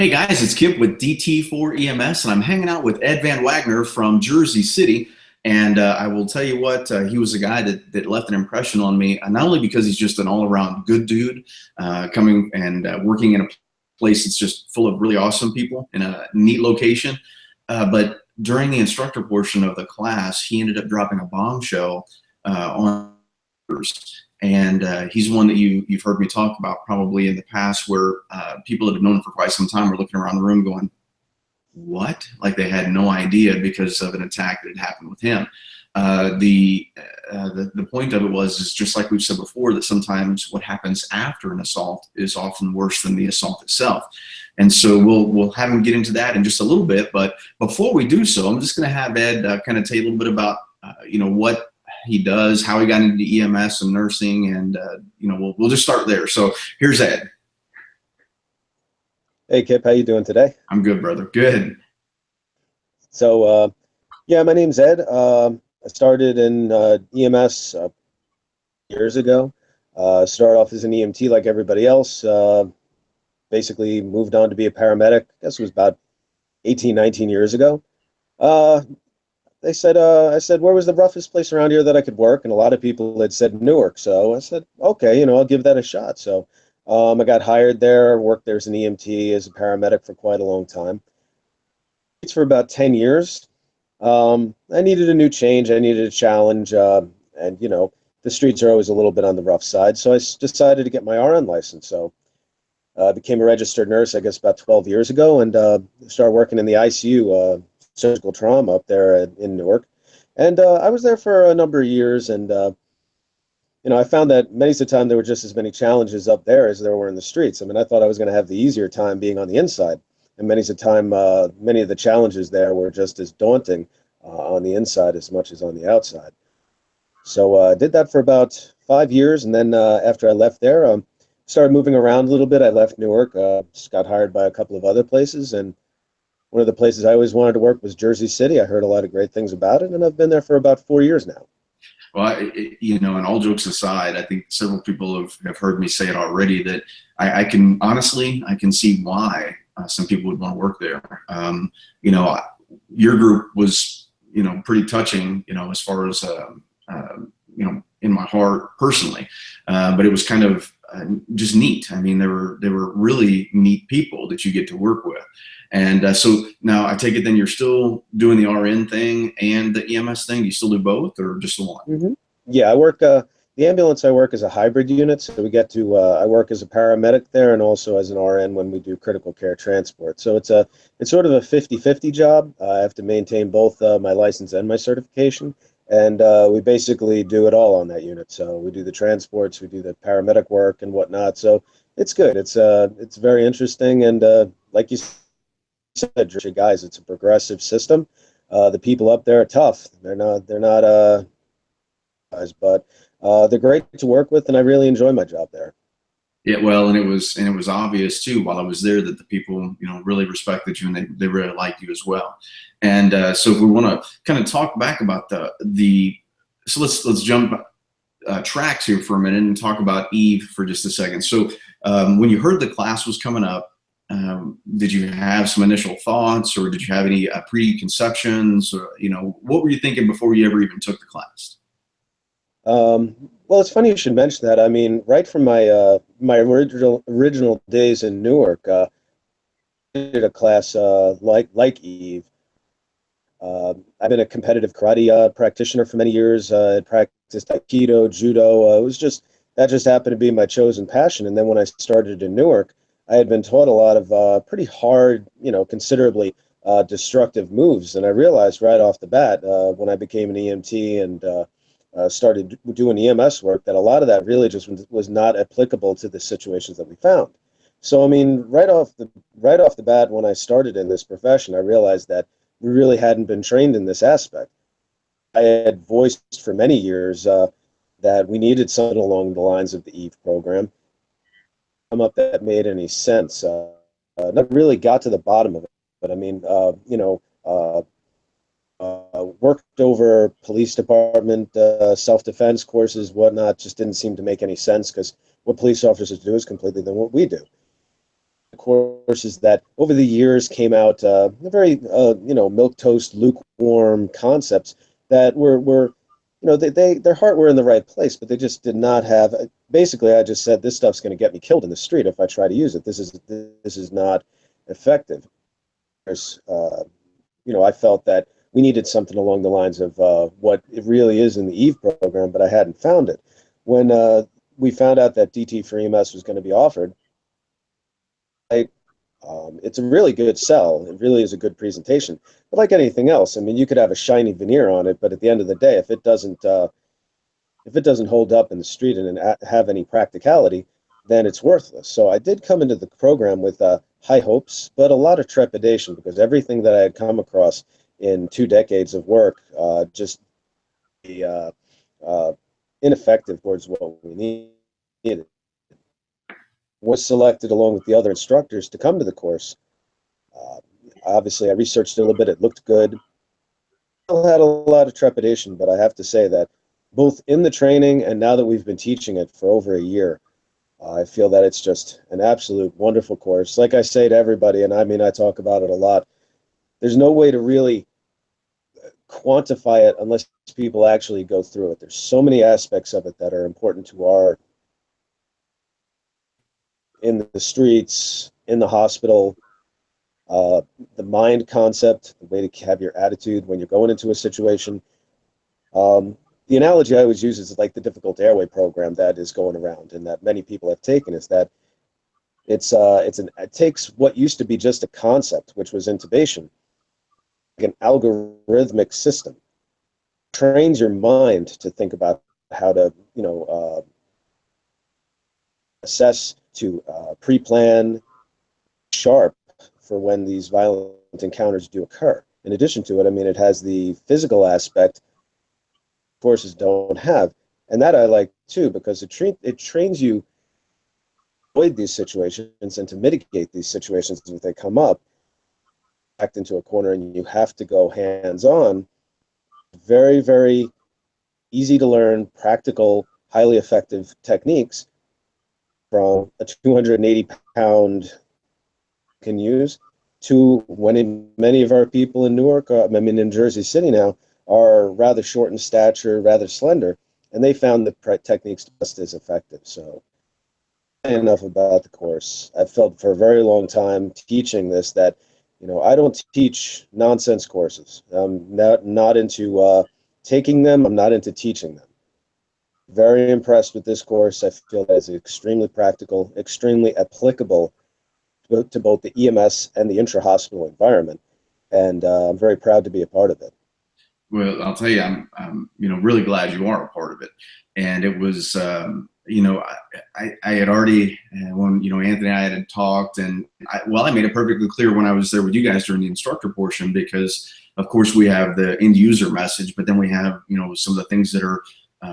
Hey guys, it's Kip with DT4 EMS, and I'm hanging out with Ed VanWagner from Jersey City. And I will tell you what, he was a guy that left an impression on me, not only because he's just an all-around good dude, coming and working in a place that's just full of really awesome people in a neat location, but during the instructor portion of the class, he ended up dropping a bombshell on others. And he's one that you've heard me talk about probably in the past, where people that have known him for quite some time were looking around the room going, what? Like they had no idea because of an attack that had happened with him. The point of it is just like we've said before, that sometimes what happens after an assault is often worse than the assault itself. And so we'll have him get into that in just a little bit. But before we do so, I'm just going to have Ed kind of tell you a little bit about what he does, how he got into EMS and nursing, and we'll just start there. So here's Ed. Hey Kip, how you doing today? I'm good, brother. Good. So yeah, my name's Ed. I started in EMS years ago. Started off as an EMT like everybody else. Basically moved on to be a paramedic. I guess it was about 18, 19 years ago. I said, where was the roughest place around here that I could work? And a lot of people had said Newark. So I said, okay, I'll give that a shot. So I got hired there, worked there as an EMT, as a paramedic for quite a long time. It's for about 10 years. I needed a new change. I needed a challenge. And the streets are always a little bit on the rough side. So I decided to get my RN license. So I became a registered nurse, I guess, about 12 years ago, and started working in the ICU, surgical trauma up there in Newark. And I was there for a number of years, and I found that many of the time there were just as many challenges up there as there were in the streets. I mean, I thought I was going to have the easier time being on the inside, and many of the time, many of the challenges there were just as daunting on the inside as much as on the outside. So I did that for about 5 years, and then after I left there, started moving around a little bit. I left Newark, just got hired by a couple of other places, and one of the places I always wanted to work was Jersey City. I heard a lot of great things about it, and I've been there for about 4 years now. Well, and all jokes aside, I think several people have heard me say it already, that I can see why some people would want to work there. Your group was, pretty touching, as far as, in my heart personally, but it was kind of just neat. I mean, they were really neat people that you get to work with. And so now I take it then you're still doing the RN thing and the EMS thing. Do you still do both, or just the one? Mm-hmm. Yeah, I work, the ambulance I work is a hybrid unit. So we get to, I work as a paramedic there and also as an RN when we do critical care transport. So it's sort of a 50-50 job. I have to maintain both my license and my certification. And we basically do it all on that unit. So we do the transports, we do the paramedic work and whatnot. So it's good. It's very interesting. And like you said, guys, it's a progressive system. The people up there are tough. They're not guys, but they're great to work with, and I really enjoy my job there. Yeah, well, and it was obvious too while I was there that the people, really respected you, and they really liked you as well. And so if we want to kind of talk back about so let's jump tracks here for a minute and talk about Eve for just a second. So when you heard the class was coming up, did you have some initial thoughts, or did you have any preconceptions, or what were you thinking before you ever even took the class? Well, it's funny you should mention that. I mean, right from my original days in Newark, I did a class like Eve. I've been a competitive karate practitioner for many years. I practiced Aikido, Judo. That just happened to be my chosen passion. And then when I started in Newark, I had been taught a lot of pretty hard, considerably destructive moves. And I realized right off the bat when I became an EMT and started doing EMS work that a lot of that really just was not applicable to the situations that we found. So I mean, right off the bat, when I started in this profession, I realized that we really hadn't been trained in this aspect. I had voiced for many years that we needed something along the lines of the EVE program. Come up that made any sense. Not really got to the bottom of it, but I mean, worked over police department self-defense courses, whatnot, just didn't seem to make any sense, because what police officers do is completely than what we do. courses that over the years came out very milk toast lukewarm concepts that were their heart were in the right place, but they just did not have. Basically, I just said this stuff's going to get me killed in the street if I try to use it. This is not effective. There's I felt that we needed something along the lines of what it really is in the Eve program, but I hadn't found it. When we found out that DT for EMS was going to be offered, it's a really good sell. It really is a good presentation. But like anything else, I mean, you could have a shiny veneer on it, but at the end of the day, if it doesn't hold up in the street and have any practicality, then it's worthless. So I did come into the program with high hopes, but a lot of trepidation because everything that I had come across in 2 decades of work just be ineffective towards what we needed. Was selected along with the other instructors to come to the course. Obviously, I researched it a little bit. It looked good. I had a lot of trepidation, but I have to say that both in the training and now that we've been teaching it for over a year, I feel that it's just an absolute wonderful course. Like I say to everybody, and I mean, I talk about it a lot, there's no way to really quantify it unless people actually go through it. There's so many aspects of it that are important to our in the streets, in the hospital, the mind concept, the way to have your attitude when you're going into a situation. The analogy I always use is like the difficult airway program that is going around and that many people have taken is that it takes what used to be just a concept, which was intubation, like an algorithmic system, trains your mind to think about how to, assess, to pre-plan sharp for when these violent encounters do occur. In addition to it, I mean, it has the physical aspect courses don't have, and that I like too because it trains you to avoid these situations and to mitigate these situations if they come up. Backed into a corner and you have to go hands-on. Very, very easy to learn, practical, highly effective techniques from a 280-pound can use to when many of our people in Newark, in Jersey City now, are rather short in stature, rather slender, and they found the techniques just as effective. So enough about the course. I've felt for a very long time teaching this that, I don't teach nonsense courses. I'm not into taking them. I'm not into teaching them. Very impressed with this course. I feel that it's extremely practical, extremely applicable to both the EMS and the intra-hospital environment, and I'm very proud to be a part of it. Well, I'll tell you, I'm really glad you are a part of it. And it was, I had already, when, Anthony and I had talked, and I made it perfectly clear when I was there with you guys during the instructor portion, because of course we have the end user message, but then we have, some of the things that are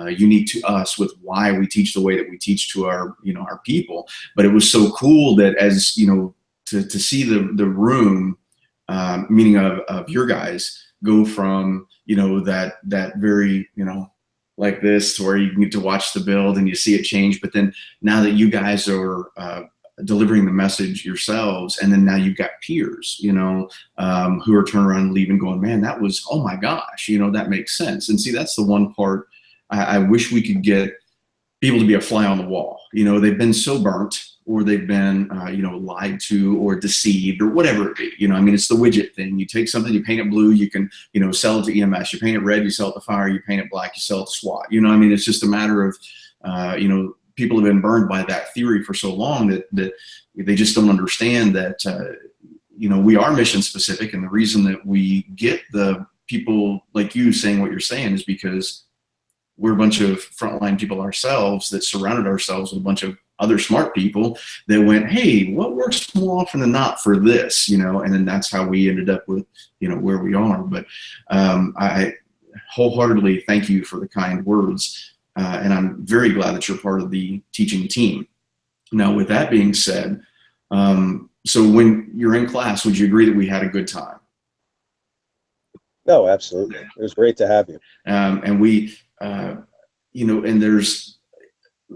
unique to us with why we teach the way that we teach to our, our people. But it was so cool that as, to see the room, meaning of your guys, go from that very like this to where you can get to watch the build and you see it change, but then now that you guys are delivering the message yourselves, and then now you've got peers who are turning around and leaving going, man, that was, oh my gosh, that makes sense. And see, that's the one part I wish we could get people to be a fly on the wall. They've been so burnt, or they've been, lied to or deceived or whatever it be. It's the widget thing. You take something, you paint it blue, you can, sell it to EMS. You paint it red, you sell it to fire. You paint it black, you sell it to SWAT. It's just a matter of, people have been burned by that theory for so long that they just don't understand that, we are mission specific. And the reason that we get the people like you saying what you're saying is because we're a bunch of frontline people ourselves that surrounded ourselves with a bunch of other smart people that went, hey, what works more often than not for this, and then that's how we ended up with, where we are. But I wholeheartely thank you for the kind words. And I'm very glad that you're part of the teaching team. Now, with that being said, so when you're in class, would you agree that we had a good time? No, absolutely. It was great to have you. And we, and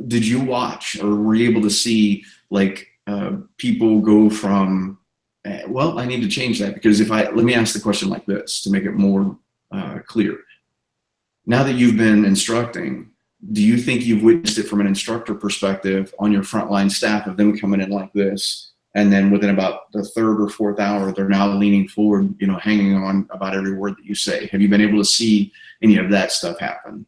did you watch or were you able to see like people go from, well, I need to change that, because let me ask the question like this to make it more clear. Now that you've been instructing, do you think you've witnessed it from an instructor perspective on your frontline staff of them coming in like this, and then within about the third or fourth hour, they're now leaning forward, hanging on about every word that you say? Have you been able to see any of that stuff happen?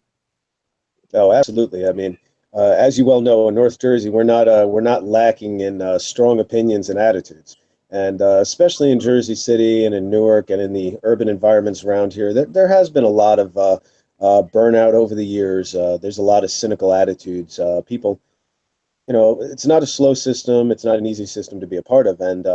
Oh, absolutely. I mean, as you well know, in North Jersey, we're not lacking in strong opinions and attitudes, and especially in Jersey City and in Newark and in the urban environments around here, there has been a lot of burnout over the years. There's a lot of cynical attitudes. People, it's not a slow system. It's not an easy system to be a part of. And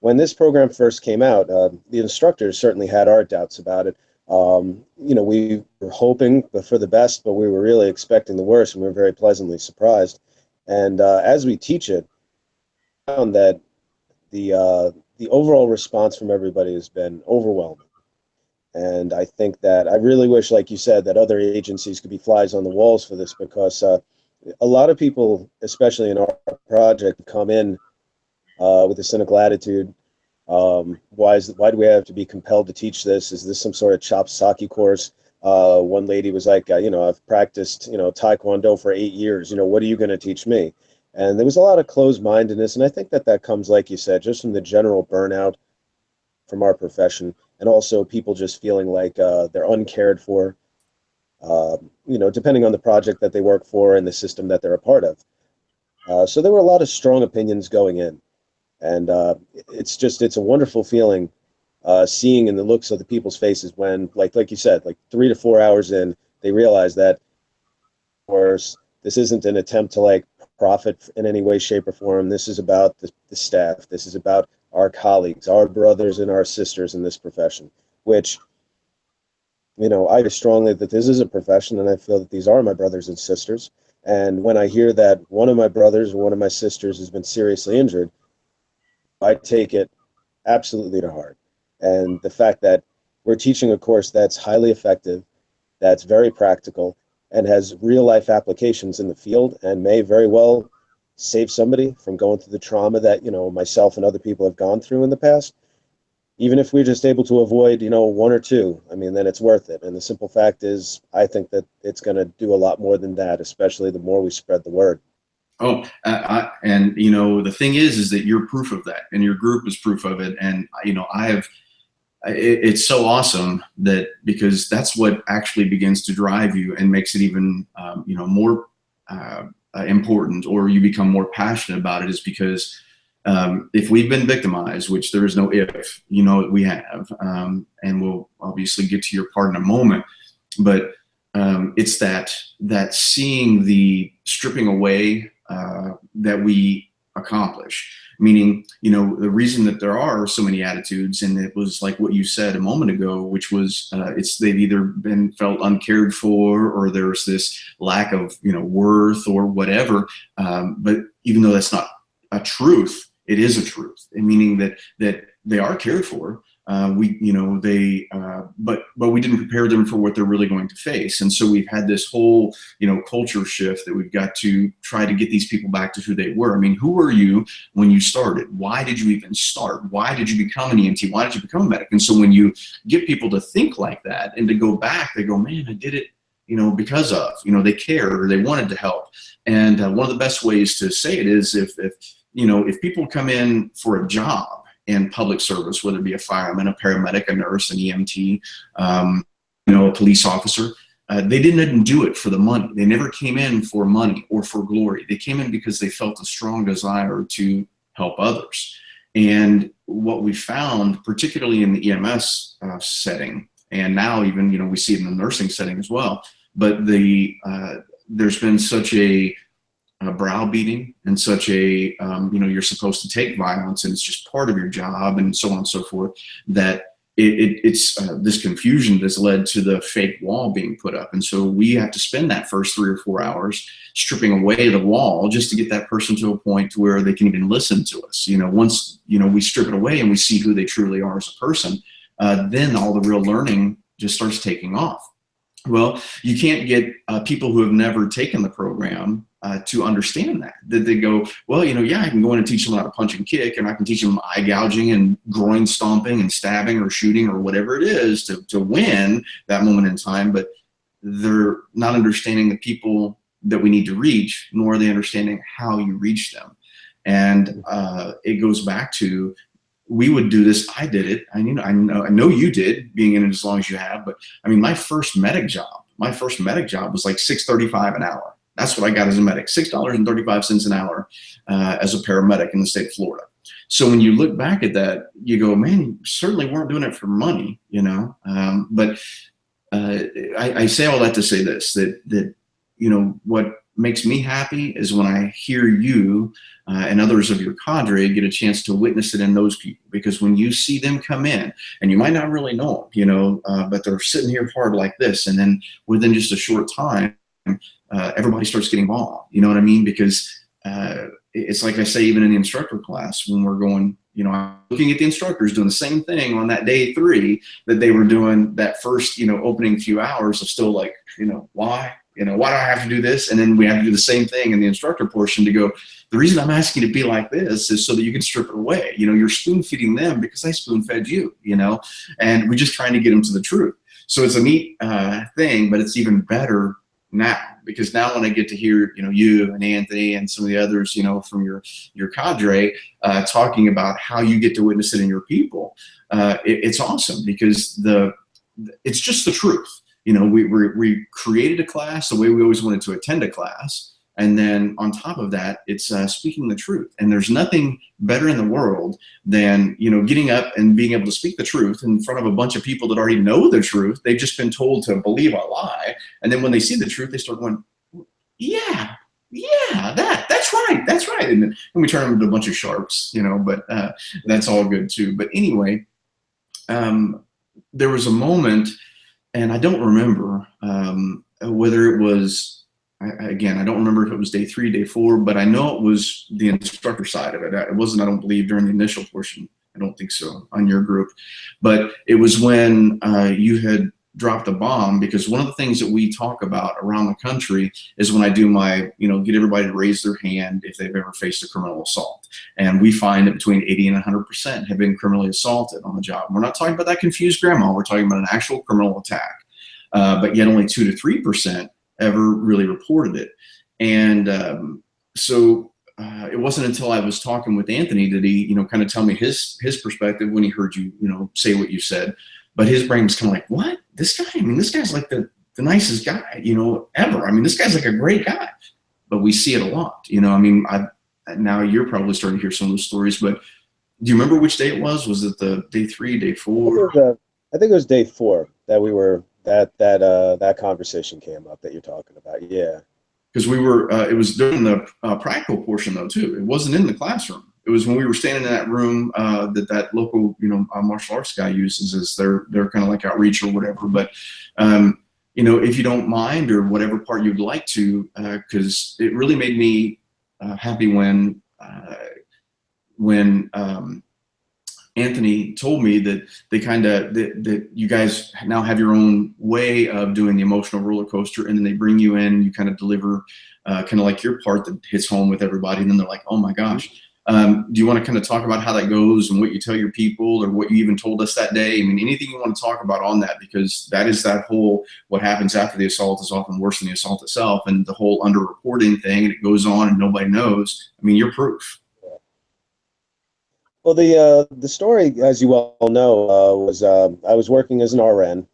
when this program first came out, the instructors certainly had our doubts about it. We were hoping for the best, but we were really expecting the worst, and we were very pleasantly surprised. And as we teach it, we found that the overall response from everybody has been overwhelming. And I think that I really wish, like you said, that other agencies could be flies on the walls for this, because a lot of people, especially in our project, come in with a cynical attitude. Why do we have to be compelled to teach this? Is this some sort of chop sake course? One lady was like, I've practiced, Taekwondo for 8 years. What are you going to teach me? And there was a lot of closed-mindedness. And I think that comes, like you said, just from the general burnout from our profession, and also people just feeling like they're uncared for, depending on the project that they work for and the system that they're a part of. So there were a lot of strong opinions going in. And it's a wonderful feeling seeing in the looks of the people's faces when, like you said, like 3 to 4 hours in, they realize that, of course, this isn't an attempt to profit in any way, shape, or form. This is about the staff. This is about our colleagues, our brothers and our sisters in this profession, which, I feel strongly that this is a profession, and I feel that these are my brothers and sisters. And when I hear that one of my brothers or one of my sisters has been seriously injured, I take it absolutely to heart. And the fact that we're teaching a course that's highly effective, that's very practical, and has real life applications in the field, and may very well save somebody from going through the trauma that, myself and other people have gone through in the past. Even if we're just able to avoid, 1 or 2, then it's worth it. And the simple fact is, I think that it's going to do a lot more than that, especially the more we spread the word. Oh, and the thing is that you're proof of that, and your group is proof of it. And it's so awesome that, because that's what actually begins to drive you and makes it even more important, or you become more passionate about it, is because if we've been victimized, which there is no if, we have, and we'll obviously get to your part in a moment, but it's that seeing the stripping away that we accomplish, meaning, the reason that there are so many attitudes, and it was like what you said a moment ago, which was they've either been felt uncared for, or there's this lack of worth or whatever, but even though that's not a truth, it is a truth, and meaning that they are cared for. But we didn't prepare them for what they're really going to face. And so we've had this whole, culture shift that we've got to try to get these people back to who they were. Who were you when you started? Why did you even start? Why did you become an EMT? Why did you become a medic? And so when you get people to think like that and to go back, they go, man, I did it, because of, they cared, or they wanted to help. And one of the best ways to say it is if people come in for a job in public service, whether it be a fireman, a paramedic, a nurse, an EMT, a police officer, they didn't do it for the money. They never came in for money or for glory. They came in because they felt a strong desire to help others. And what we found, particularly in the EMS setting, and now even, we see it in the nursing setting as well, but there's been such a browbeating and such a, you're supposed to take violence and it's just part of your job and so on and so forth, that it's this confusion that's led to the fake wall being put up. And so we have to spend that first 3 or 4 hours stripping away the wall just to get that person to a point to where they can even listen to us. Once, we strip it away and we see who they truly are as a person, then all the real learning just starts taking off. Well, you can't get people who have never taken the program to understand that they go, well, yeah, I can go in and teach them how to punch and kick, and I can teach them eye gouging and groin stomping and stabbing or shooting or whatever it is to win that moment in time. But they're not understanding the people that we need to reach, nor are they understanding how you reach them. And it goes back to, we would do this. I did it. I know you did, being in it as long as you have. But I mean, my first medic job was like $6.35 an hour. That's what I got as a medic, $6.35 an hour as a paramedic in the state of Florida. So when you look back at that, you go, man, you certainly weren't doing it for money, But I say all that to say this, that what makes me happy is when I hear you and others of your cadre get a chance to witness it in those people. Because when you see them come in, and you might not really know them, but they're sitting here hard like this, and then within just a short time, everybody starts getting involved. You know what I mean? Because it's like I say, even in the instructor class, when we're going, I'm looking at the instructors doing the same thing on that day 3 that they were doing that first, opening few hours of still like, why? Why do I have to do this? And then we have to do the same thing in the instructor portion to go, the reason I'm asking you to be like this is so that you can strip it away. You're spoon feeding them because I spoon fed you, and we're just trying to get them to the truth. So it's a neat thing, but it's even better now, because now when I get to hear, you and Anthony and some of the others, from your cadre talking about how you get to witness it in your people, it's awesome, because it's just the truth. We created a class the way we always wanted to attend a class. And then on top of that, it's speaking the truth. And there's nothing better in the world than, getting up and being able to speak the truth in front of a bunch of people that already know the truth. They've just been told to believe a lie. And then when they see the truth, they start going, yeah, that's right. And then we turn them into a bunch of sharks, but that's all good too. But anyway, there was a moment, and I don't remember whether it was, again, I don't remember if it was day 3, day 4, but I know it was the instructor side of it. It wasn't, I don't believe, during the initial portion. I don't think so on your group. But it was when you had dropped a bomb, because one of the things that we talk about around the country is when I do my, get everybody to raise their hand if they've ever faced a criminal assault. And we find that between 80 and 100% have been criminally assaulted on the job. We're not talking about that confused grandma. We're talking about an actual criminal attack. But yet only 2 to 3% ever really reported it. And so it wasn't until I was talking with Anthony that he, kind of tell me his perspective when he heard you, say what you said. But his brain was kind of like, what? This guy? I mean, this guy's like the nicest guy, ever. I mean, this guy's like a great guy. But we see it a lot, now you're probably starting to hear some of those stories, but do you remember which day it was? Was it the day 3, day 4? I think it was day 4 that we were, that conversation came up that you're talking about. Yeah. Because we were, it was during the practical portion though, too. It wasn't in the classroom. It was when we were standing in that room that local, martial arts guy uses as their kind of like outreach or whatever. But, if you don't mind, or whatever part you'd like to, because it really made me happy when Anthony told me that they that you guys now have your own way of doing the emotional roller coaster, and then they bring you in, you kind of deliver kind of like your part that hits home with everybody, and then they're like, oh my gosh. Do you want to kind of talk about how that goes and what you tell your people, or what you even told us that day? I mean, anything you want to talk about on that, because that is that whole, what happens after the assault is often worse than the assault itself, and the whole underreporting thing, and it goes on and nobody knows. I mean, you're proof. Well, the story, as you well know, was I was working as an RN.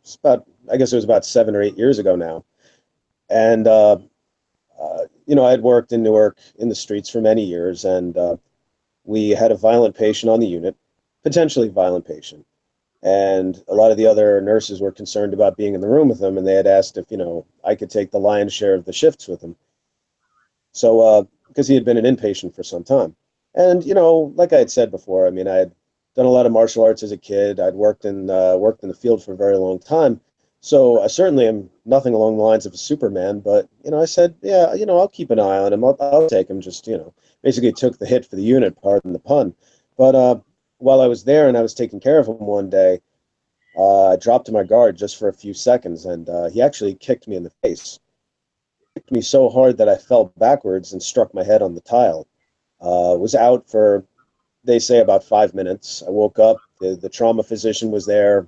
It's about, I guess it was about 7 or 8 years ago now, and I had worked in Newark in the streets for many years, and we had a violent patient on the unit, potentially violent patient, and a lot of the other nurses were concerned about being in the room with him, and they had asked if I could take the lion's share of the shifts with him. So because he had been an inpatient for some time. And, like I had said before, I mean, I had done a lot of martial arts as a kid. I'd worked in the field for a very long time. So I certainly am nothing along the lines of a Superman, but, I said, yeah, I'll keep an eye on him. I'll take him, just, basically took the hit for the unit, pardon the pun. But while I was there and I was taking care of him one day, I dropped to my guard just for a few seconds, and he actually kicked me in the face. kicked me so hard that I fell backwards and struck my head on the tile. Was out for, they say, about 5 minutes. I woke up, the trauma physician was there,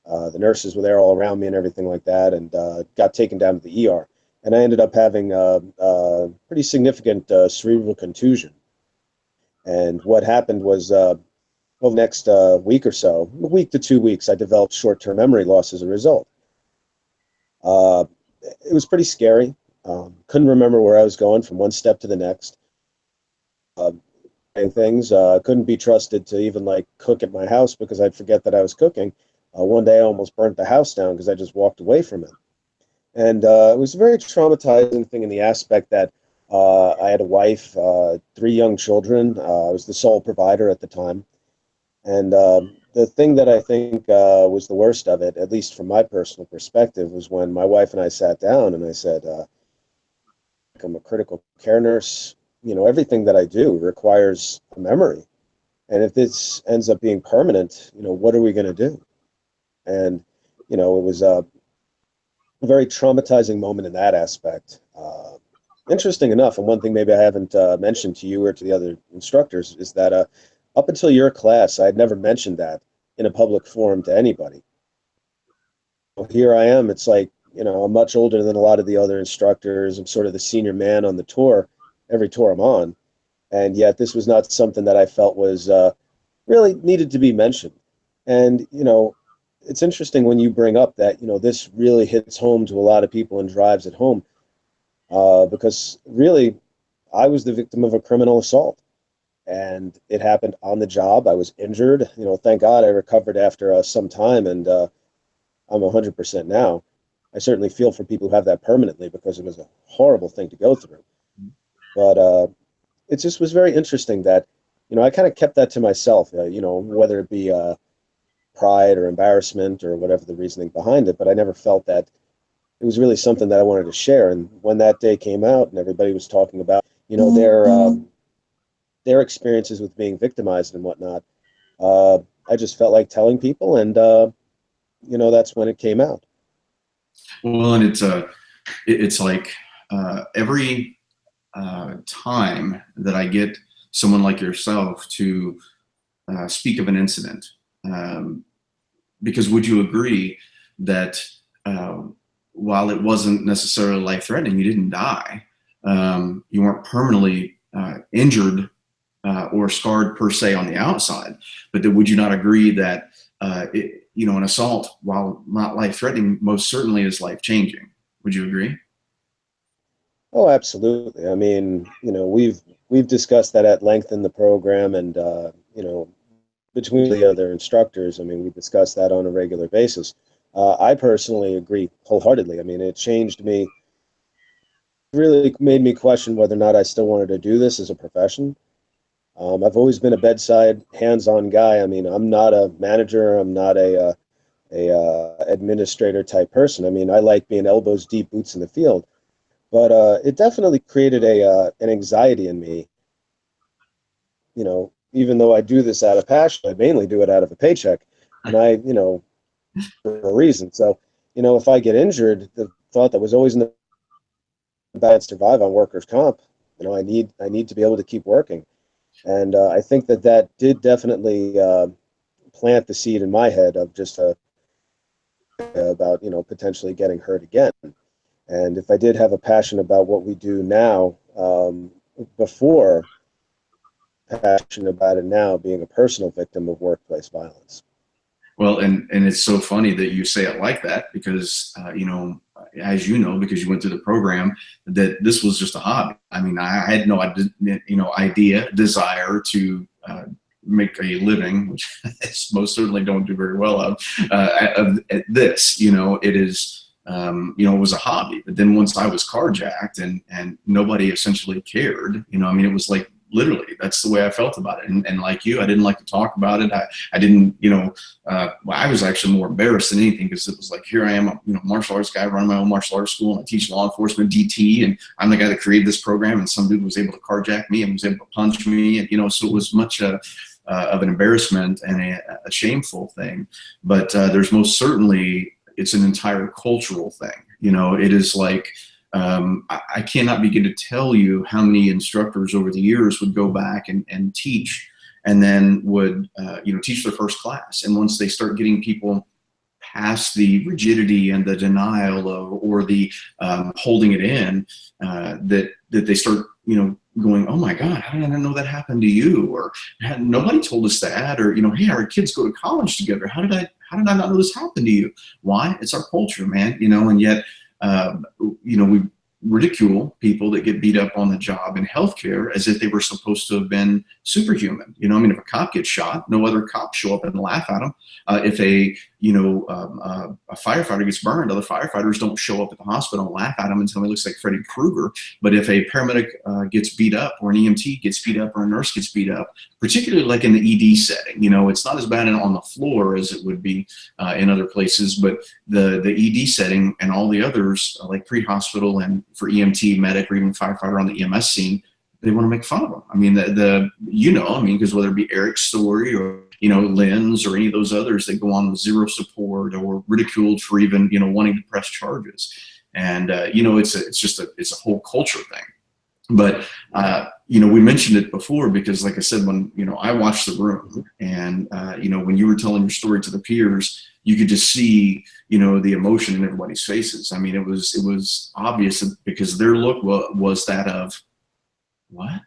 the nurses were there all around me and everything like that, and got taken down to the ER. And I ended up having a pretty significant cerebral contusion. And what happened was, well, next week or so, a week to 2 weeks, I developed short-term memory loss as a result. It was pretty scary. Couldn't remember where I was going from one step to the next. Things couldn't be trusted to even like cook at my house because I'd forget that I was cooking. One day I almost burnt the house down because I just walked away from it. And it was a very traumatizing thing in the aspect that I had a wife, 3 young children. I was the sole provider at the time. And the thing that I think was the worst of it, at least from my personal perspective, was when my wife and I sat down and I said, I'm a critical care nurse. You know, everything that I do requires a memory. And if this ends up being permanent, you know, what are we going to do? And, you know, it was a very traumatizing moment in that aspect. Interesting enough, and one thing maybe I haven't mentioned to you or to the other instructors is that up until your class, I had never mentioned that in a public forum to anybody. Well, here I am. It's like, you know, I'm much older than a lot of the other instructors. I'm sort of the senior man on the tour, every tour I'm on. And yet this was not something that I felt was really needed to be mentioned. And, you know, it's interesting when you bring up that, you know, this really hits home to a lot of people and drives it home because really I was the victim of a criminal assault. And it happened on the job. I was injured. You know, thank God I recovered after some time, and I'm 100% now. I certainly feel for people who have that permanently because it was a horrible thing to go through. But it just was very interesting that, you know, I kind of kept that to myself, you know, whether it be pride or embarrassment or whatever the reasoning behind it, but I never felt that it was really something that I wanted to share. And when that day came out and everybody was talking about, you know, their experiences with being victimized and whatnot, I just felt like telling people, and you know, that's when it came out. Well, and it's like every time that I get someone like yourself to speak of an incident, because would you agree that while it wasn't necessarily life-threatening, you didn't die, you weren't permanently injured or scarred per se on the outside, but would you not agree that you know, an assault, while not life-threatening, most certainly is life-changing? Would you agree? Oh, absolutely. I mean, you know, we've discussed that at length in the program, and you know, between the other instructors, I mean, we discuss that on a regular basis. I personally agree wholeheartedly. I mean, it changed me, really made me question whether or not I still wanted to do this as a profession. I've always been a bedside, hands-on guy. I mean, I'm not a manager. I'm not a administrator type person. I mean, I like being elbows deep, boots in the field. But it definitely created an anxiety in me. You know, even though I do this out of passion, I mainly do it out of a paycheck, and I, you know, for a reason. So, you know, if I get injured, the thought that was always in the bad survive on workers' comp. You know, I need to be able to keep working. And I think that that did definitely plant the seed in my head of just about, you know, potentially getting hurt again. And if I did have a passion about what we do now, before, passion about it now, being a personal victim of workplace violence. Well, and it's so funny that you say it like that because, you know, as you know, because you went through the program, that this was just a hobby. I mean, I had no, you know, idea, desire to make a living, which I most certainly don't do very well of this. You know, it is, you know, it was a hobby. But then once I was carjacked and nobody essentially cared, you know, I mean, it was like, literally, that's the way I felt about it. And like you, I didn't like to talk about it. I didn't, you know, well, I was actually more embarrassed than anything because it was like, here I am, a, you know, martial arts guy, running my own martial arts school, and I teach law enforcement, DT, and I'm the guy that created this program, and some dude was able to carjack me and was able to punch me, and, you know, so it was much of an embarrassment and a shameful thing. But there's most certainly, it's an entire cultural thing. You know, it is like, I cannot begin to tell you how many instructors over the years would go back and teach, and then would teach their first class. And once they start getting people past the rigidity and the denial of, or the holding it in, that they start going, oh my God, how did I not know that happened to you? Or nobody told us that. Or hey, our kids go to college together. How did I not know this happened to you? Why? It's our culture, man. And yet we ridicule people that get beat up on the job in healthcare as if they were supposed to have been superhuman. If a cop gets shot, no other cops show up and laugh at him. If a firefighter gets burned, other firefighters don't show up at the hospital and laugh at him until he looks like Freddy Krueger. But if a paramedic gets beat up, or an EMT gets beat up, or a nurse gets beat up, particularly like in the ED setting, it's not as bad on the floor as it would be in other places, but the ED setting and all the others, like pre-hospital and for EMT, medic, or even firefighter on the EMS scene, they want to make fun of them. Because whether it be Eric's story or Lynn's or any of those others that go on with zero support or ridiculed for even wanting to press charges, and it's a whole culture thing. But we mentioned it before because, like I said, when I watched the room, and when you were telling your story to the peers, you could just see the emotion in everybody's faces. It was obvious because their look was that of what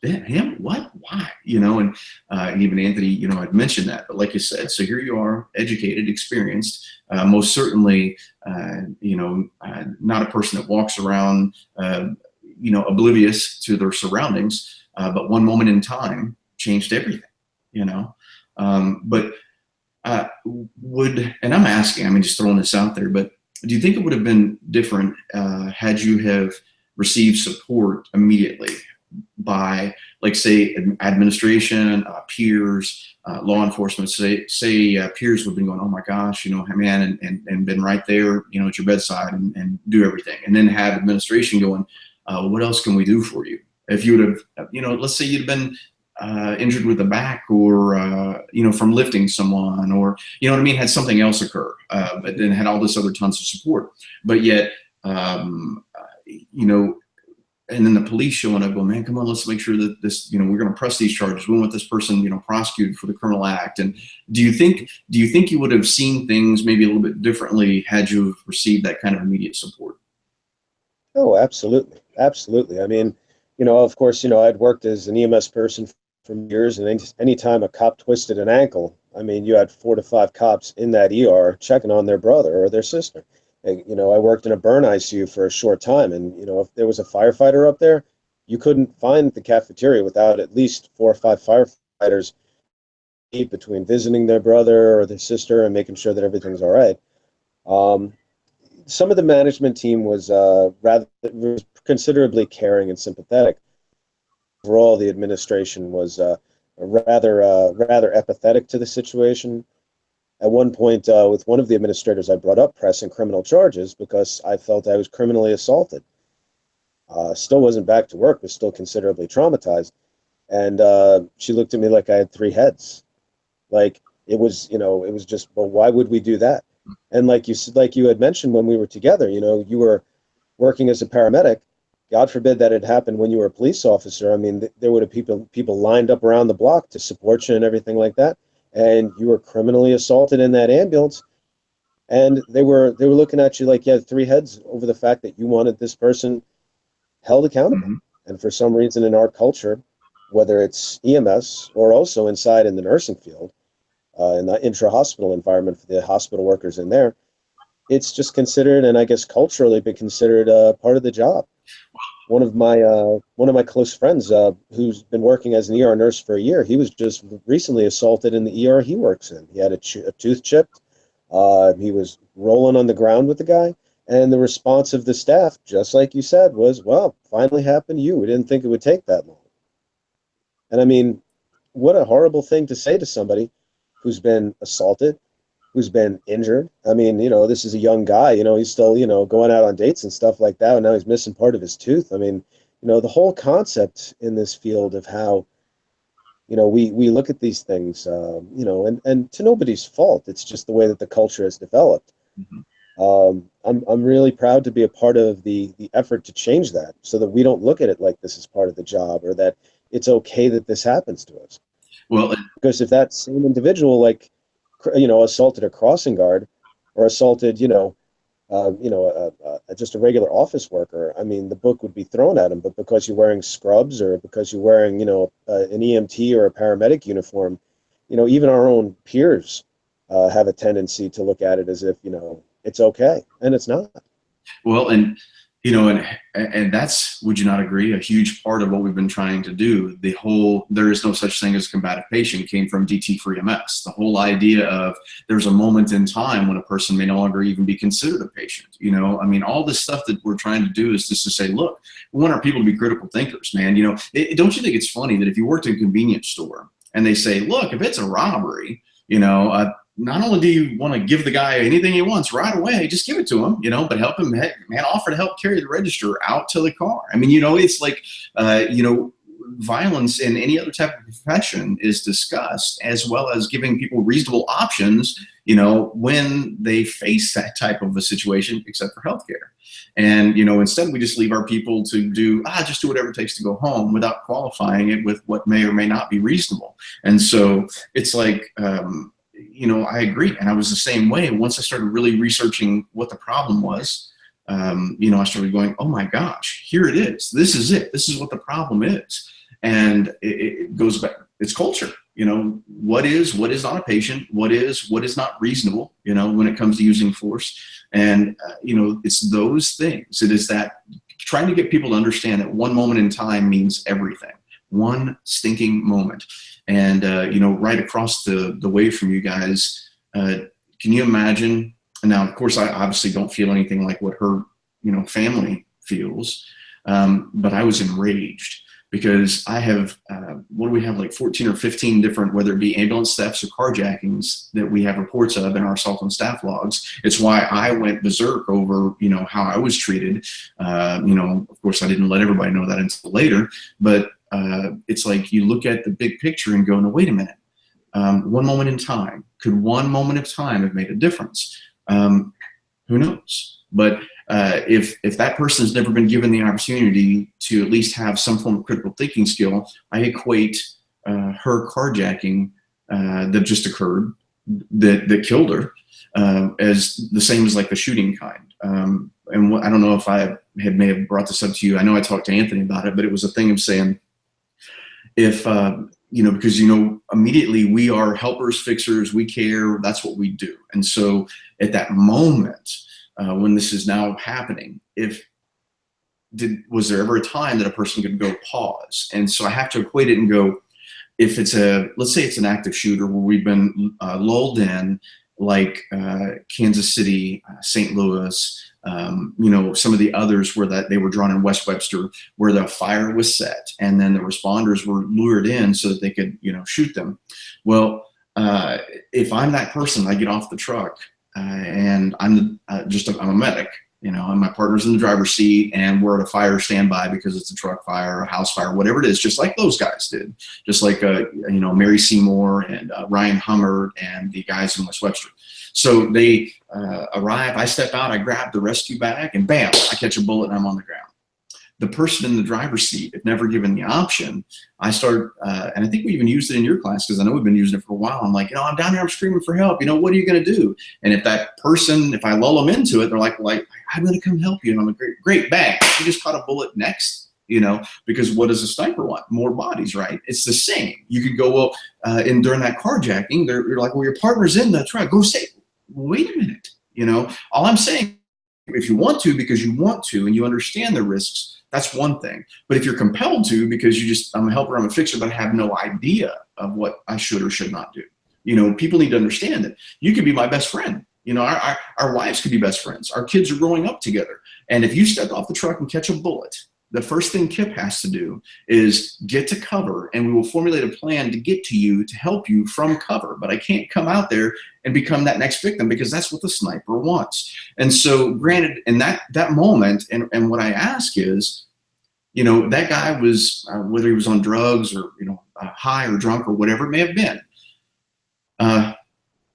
him, what, why, and even Anthony had mentioned that. But like you said, so here you are, educated, experienced, most certainly not a person that walks around oblivious to their surroundings, but one moment in time changed everything. But and I'm asking, just throwing this out there, but do you think it would have been different had you have received support immediately by, like, say, administration, peers, law enforcement? Say peers would have been going, oh my gosh, man, and been right there, at your bedside and do everything, and then have administration going, what else can we do for you? If you would have, let's say you'd been injured with the back, or from lifting someone, or had something else occur, but then had all this other tons of support, but yet and then the police showing up going, man, come on, let's make sure that this, we're going to press these charges. We want this person, prosecuted for the criminal act. And do you think you would have seen things maybe a little bit differently had you received that kind of immediate support? Oh, absolutely. Absolutely. Of course, I'd worked as an EMS person for years, and anytime a cop twisted an ankle, you had 4 to 5 cops in that ER checking on their brother or their sister. I worked in a burn ICU for a short time, and if there was a firefighter up there, you couldn't find the cafeteria without at least 4 or 5 firefighters between visiting their brother or their sister and making sure that everything's all right. Some of the management team was was considerably caring and sympathetic. Overall, the administration was rather apathetic to the situation. At one point, with one of the administrators, I brought up pressing criminal charges because I felt I was criminally assaulted. Still wasn't back to work, was still considerably traumatized. And she looked at me like I had 3 heads. Like, it was just, well, why would we do that? And like you had mentioned when we were together, you were working as a paramedic. God forbid that had happened when you were a police officer. There would have people lined up around the block to support you and everything like that. And you were criminally assaulted in that ambulance, and they were looking at you like you had 3 heads over the fact that you wanted this person held accountable. Mm-hmm. And for some reason in our culture, whether it's EMS or also inside in the nursing field, in the intra-hospital environment for the hospital workers in there, it's just considered, and I guess culturally been considered part of the job. One of my close friends, who's been working as an ER nurse for a year, he was just recently assaulted in the ER he works in. He had a tooth chipped. He was rolling on the ground with the guy, and the response of the staff, just like you said, was, "Well, finally happened to you. We didn't think it would take that long." And what a horrible thing to say to somebody who's been assaulted, who's been injured. This is a young guy, he's still, going out on dates and stuff like that. And now he's missing part of his tooth. The whole concept in this field of how, we look at these things, and to nobody's fault. It's just the way that the culture has developed. Mm-hmm. I'm really proud to be a part of the effort to change that, so that we don't look at it like this is part of the job, or that it's okay that this happens to us. Well, Because if that same individual, like, assaulted a crossing guard, or assaulted, just a regular office worker, I mean, the book would be thrown at him. But because you're wearing scrubs, or because you're wearing, an EMT or a paramedic uniform, even our own peers have a tendency to look at it as if, it's okay, and it's not. well, and and that's, would you not agree, a huge part of what we've been trying to do? The whole "there is no such thing as a combative patient" came from DT4 EMS. The whole idea of there's a moment in time when a person may no longer even be considered a patient. I mean, all this stuff that we're trying to do is just to say, look, we want our people to be critical thinkers, man. Don't you think it's funny that if you worked in a convenience store and they say, look, if it's a robbery, not only do you want to give the guy anything he wants right away, just give it to him, but help him, man, offer to help carry the register out to the car. I mean, it's like, violence in any other type of profession is discussed, as well as giving people reasonable options, when they face that type of a situation, except for healthcare. And, instead we just leave our people to just do whatever it takes to go home, without qualifying it with what may or may not be reasonable. And so it's like, I agree. And I was the same way. Once I started really researching what the problem was, I started going, oh my gosh, here it is. This is it. This is what the problem is. And it goes back. It's culture. What is not a patient? What is not reasonable, when it comes to using force. And, it's those things. It is that trying to get people to understand that one moment in time means everything. One stinking moment. And, right across the way from you guys, can you imagine? Now, of course, I obviously don't feel anything like what her, family feels, but I was enraged because I have, what do we have, like 14 or 15 different, whether it be ambulance thefts or carjackings, that we have reports of in our assault and staff logs. It's why I went berserk over, how I was treated. Of course, I didn't let everybody know that until later, but it's like you look at the big picture and go, no, wait a minute. One moment in time, could one moment of time have made a difference? Who knows? But if that person has never been given the opportunity to at least have some form of critical thinking skill, I equate her carjacking that just occurred, that killed her, as the same as like the shooting kind. And I don't know if I may have brought this up to you. I know I talked to Anthony about it, but it was a thing of saying, if because immediately we are helpers, fixers, we care, that's what we do. And so at that moment, when this is now happening, was there ever a time that a person could go pause? And so I have to equate it and go, if it's let's say it's an active shooter where we've been lulled in, like Kansas City, St. Louis, some of the others where that they were drawn in West Webster, where the fire was set and then the responders were lured in so that they could, shoot them. Well, if I'm that person, I get off the truck and I'm I'm a medic, and my partner's in the driver's seat and we're at a fire standby because it's a truck fire, a house fire, whatever it is, just like those guys did, just like, Mary Seymour and Ryan Hummer and the guys in West Webster. So they arrive, I step out, I grab the rescue bag, and bam, I catch a bullet and I'm on the ground. The person in the driver's seat, if never given the option, I start, and I think we even used it in your class because I know we've been using it for a while. I'm like, I'm down here, I'm screaming for help. What are you going to do? And if that person, if I lull them into it, they're like, I'm going to come help you. And I'm like, great, bang. You just caught a bullet next, because what does a sniper want? More bodies, right? It's the same. You could go, well, and during that carjacking, you're like, well, your partner's in the truck. Go say, wait a minute. All I'm saying, if you want to, because you want to, and you understand the risks, that's one thing. But if you're compelled to, because I'm a helper, I'm a fixer, but I have no idea of what I should or should not do. People need to understand that you could be my best friend. Our wives could be best friends. Our kids are growing up together. And if you step off the truck and catch a bullet, the first thing Kip has to do is get to cover, and we will formulate a plan to get to you, to help you from cover. But I can't come out there and become that next victim, because that's what the sniper wants. And so granted, in that moment, and what I ask is, that guy was, whether he was on drugs or, high or drunk or whatever it may have been,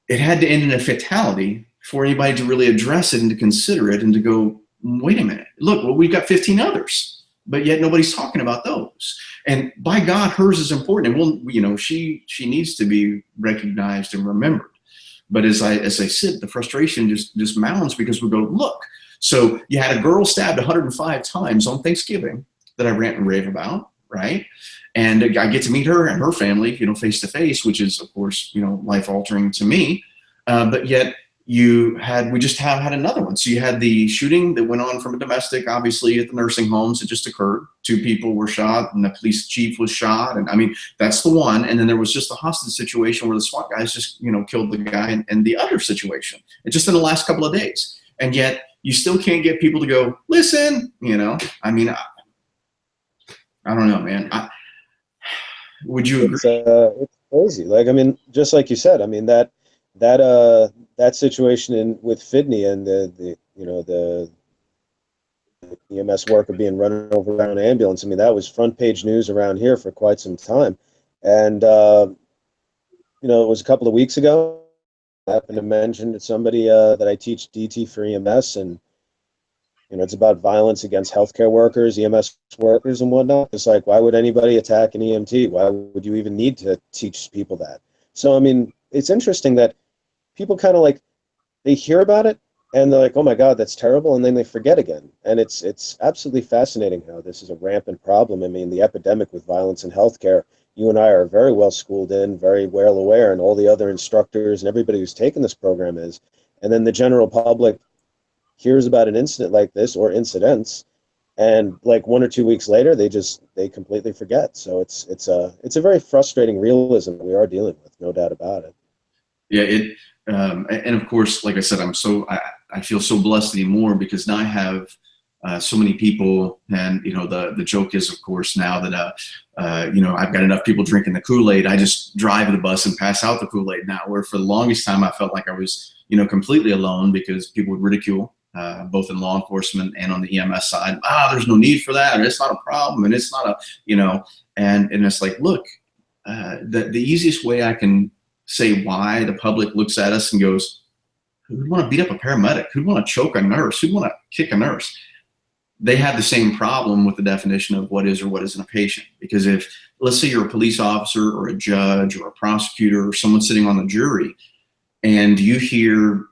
it had to end in a fatality for anybody to really address it and to consider it and to go, wait a minute, look, well, we've got 15 others, but yet nobody's talking about those. And by God, hers is important. And we'll, you know, she needs to be recognized and remembered. But as I sit, the frustration just mounts, because we go, look, so you had a girl stabbed 105 times on Thanksgiving that I rant and rave about, right? And I get to meet her and her family, you know, face to face, which is, of course, you know, life altering to me. But yet we just had another one. So you had the shooting that went on from a domestic, obviously at the nursing homes. It just occurred. 2 people were shot and the police chief was shot. And I mean, that's the one. And then there was just a hostage situation where the SWAT guys just, you know, killed the guy, and the other situation, it just in the last couple of days. And yet you still can't get people to go, listen, you know, I mean, I don't know, man. Would you agree? It's crazy. Like, I mean, just like you said, I mean, that situation with Fidney and the you know, the EMS worker being run over by an ambulance. I mean, that was front page news around here for quite some time. And you know, it was a couple of weeks ago. I happened to mention to somebody that I teach DT for EMS, and you know, it's about violence against healthcare workers, EMS workers, and whatnot. It's like, why would anybody attack an EMT? Why would you even need to teach people that? So, I mean, it's interesting that people kind of like, they hear about it and they're like, oh my God, that's terrible. And then they forget again. And it's absolutely fascinating how this is a rampant problem. I mean, the epidemic with violence in healthcare, you and I are very well schooled in, very well aware, and all the other instructors and everybody who's taken this program is. And then the general public hears about an incident like this, or incidents, and like 1 or 2 weeks later, they completely forget. So it's a very frustrating realism that we are dealing with, no doubt about it. Yeah, and of course, like I said, I feel so blessed anymore, because now I have so many people, and you know, the joke is, of course, now that you know, I've got enough people drinking the Kool-Aid, I just drive the bus and pass out the Kool-Aid now. Where for the longest time I felt like I was, you know, completely alone, because people would ridicule, both in law enforcement and on the EMS side. There's no need for that, and it's not a problem, and it's not a, you know, and it's like, look, the easiest way I can say why the public looks at us and goes, who'd want to beat up a paramedic? Who'd want to choke a nurse? Who'd want to kick a nurse? They have the same problem with the definition of what is or what isn't a patient. Because if, let's say you're a police officer or a judge or a prosecutor or someone sitting on the jury, and you hear,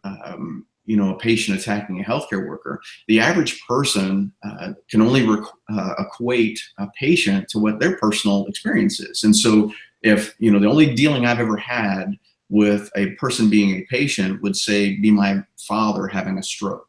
you know, a patient attacking a healthcare worker, the average person can only equate a patient to what their personal experience is. And so if, you know, the only dealing I've ever had with a person being a patient would say, be my father having a stroke.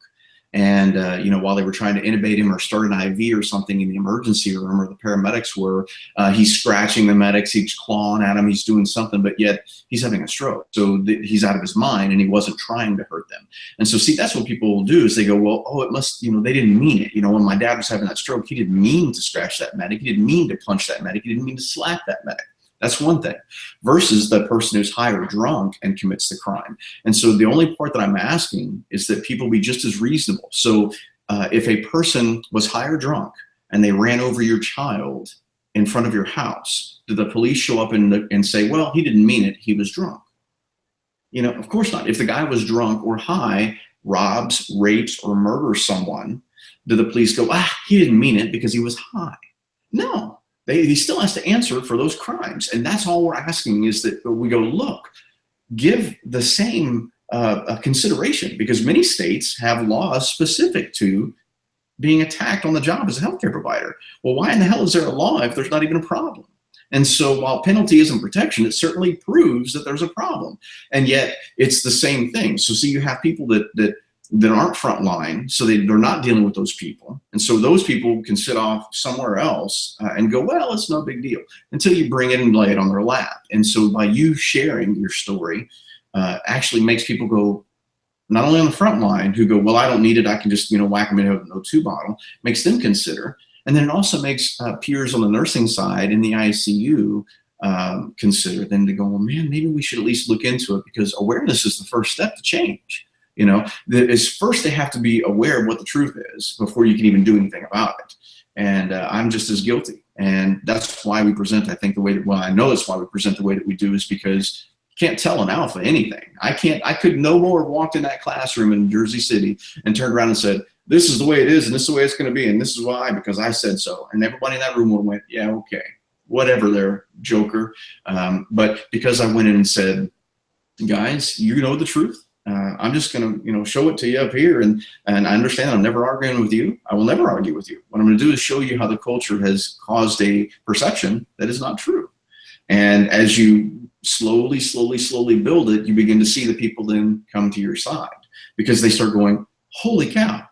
And, you know, while they were trying to intubate him or start an IV or something in the emergency room, or the paramedics were, he's scratching the medics, he's clawing at him, he's doing something, but yet he's having a stroke. So he's out of his mind, and he wasn't trying to hurt them. And so, see, that's what people will do, is they go, well, oh, it must, you know, they didn't mean it. You know, when my dad was having that stroke, he didn't mean to scratch that medic. He didn't mean to punch that medic. He didn't mean to slap that medic. That's one thing, versus the person who's high or drunk and commits the crime. And so the only part that I'm asking is that people be just as reasonable. So if a person was high or drunk and they ran over your child in front of your house, did the police show up and say, well, he didn't mean it, he was drunk? You know, of course not. If the guy was drunk or high, robs, rapes, or murders someone, do the police go, he didn't mean it because he was high? No. He still has to answer for those crimes. And that's all we're asking, is that we go, look, give the same consideration, because many states have laws specific to being attacked on the job as a healthcare provider. Well, why in the hell is there a law if there's not even a problem? And so while penalty isn't protection, it certainly proves that there's a problem. And yet it's the same thing. So see, you have people that aren't frontline, so they're not dealing with those people. And so those people can sit off somewhere else and go, well, it's no big deal, until you bring it and lay it on their lap. And so by you sharing your story actually makes people go, not only on the front line, who go, well, I don't need it, I can just, you know, whack them in with an O2 bottle, makes them consider. And then it also makes peers on the nursing side in the ICU consider, then to go, well, man, maybe we should at least look into it, because awareness is the first step to change. You know, first they have to be aware of what the truth is before you can even do anything about it. And I'm just as guilty. And that's why we present, I think, the way that, well, I know that's why we present the way that we do, is because can't tell an alpha anything. I could no more have walked in that classroom in Jersey City and turned around and said, this is the way it is, and this is the way it's going to be, and this is why, because I said so. And everybody in that room would have went, yeah, okay, whatever, there, joker. But because I went in and said, guys, you know the truth. I'm just going to, show it to you up here. And I understand I'm never arguing with you. I will never argue with you. What I'm going to do is show you how the culture has caused a perception that is not true. And as you slowly build it, you begin to see the people then come to your side, because they start going, holy cow.